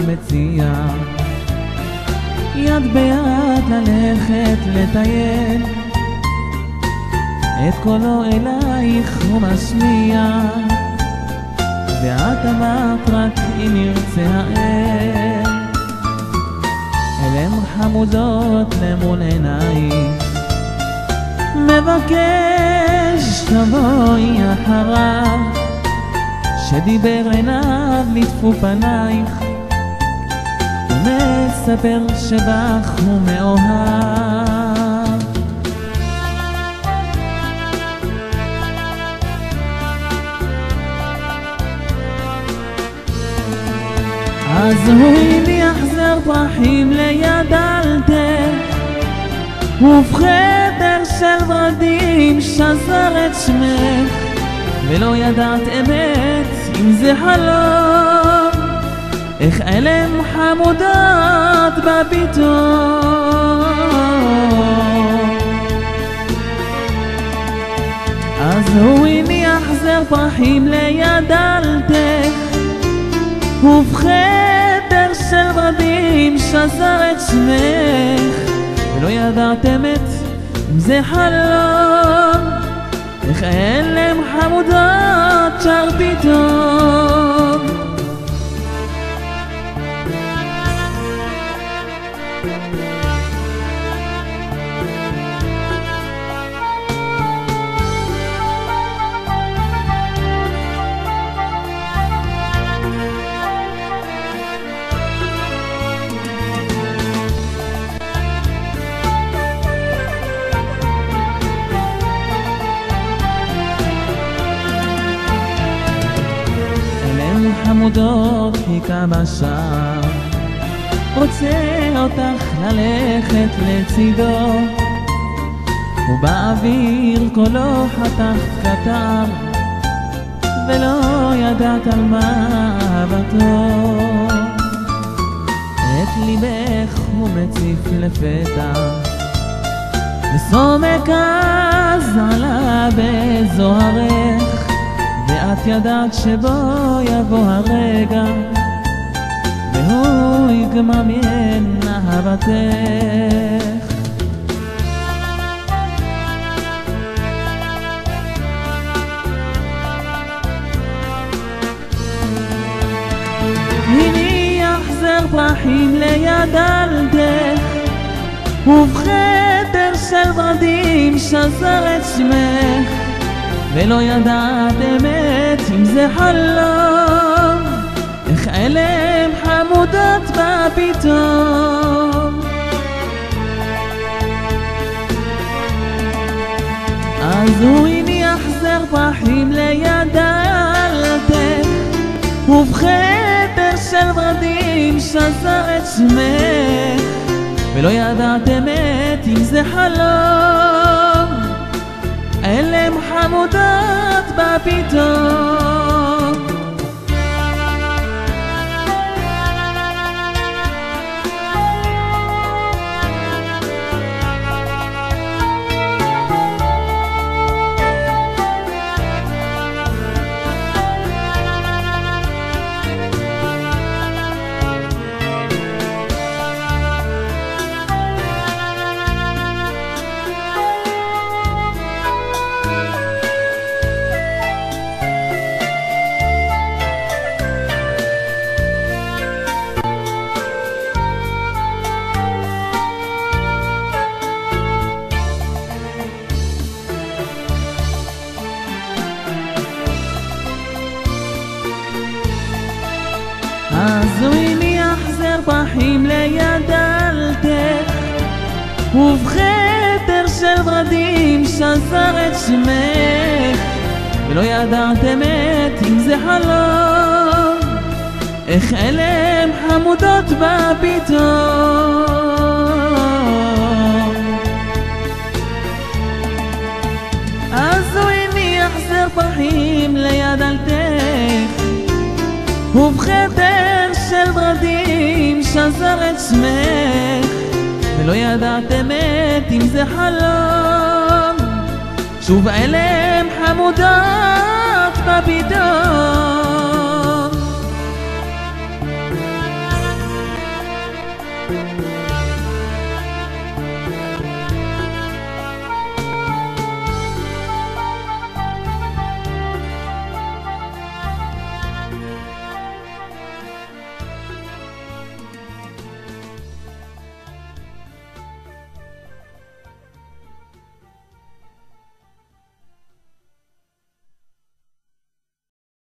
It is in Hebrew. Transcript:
מציע יד ביד ללכת לטייל, את קולו אלייך הוא משמיע, ואת אמרת רק אם ירצה האל. אלם חמודות למול עינייך, מבקש תבואי אחריו, שדיבר עיניו נטפו פנייך, ומספר שבך הוא מאוהב. אז הוא הניח זר פרחים ליד דלתך, ובחדר של ורדים שזר את שמך, ולא ידעת אמת אם זה חלום, איך אלם חמודות בביתו. אז הוא הניח זר פרחים ליד דלתך, ובחדר של ורדים שזר את שמך, ולא ידעת אמת אם זה חלום, איך אלם חמודות שר פתאום. חמודות חיכה בשער, רוצה אותך ללכת לצידו, ובאוויר קולו חתך קטר, ולא ידעת על מה אהבתו. את ליבך הוא מציף לפתע, וסומק אז עלה בזוהרך, ואת ידעת שבו יבוא הרגע, והוא יגממן אהבתך. הניח זר פרחים ליד דלתך, ובחדר של ורדים שזר את שמך, ולא ידעת אמת אם זה חלום, איך אלם חמודות בא פתאום. אז הוא הניח זר פרחים ליד דלתך, ובחדר של ורדים שזר את שמך, ולא ידעת אמת אם זה חלום, אלם חמודות בא פתאום. אז הוא הניח זר פרחים ליד דלתך, ובחדר של ורדים שזר את שמך, ולא ידעת אמת אם זה חלום, איך אלם חמודות בא פתאום. אז הוא הניח זר פרחים ליד דלתך, ובחדר של ורדים שזר את שמך, ולא ידעת אמת אם זה חלום, שוב אלם חמודות בא פתאום.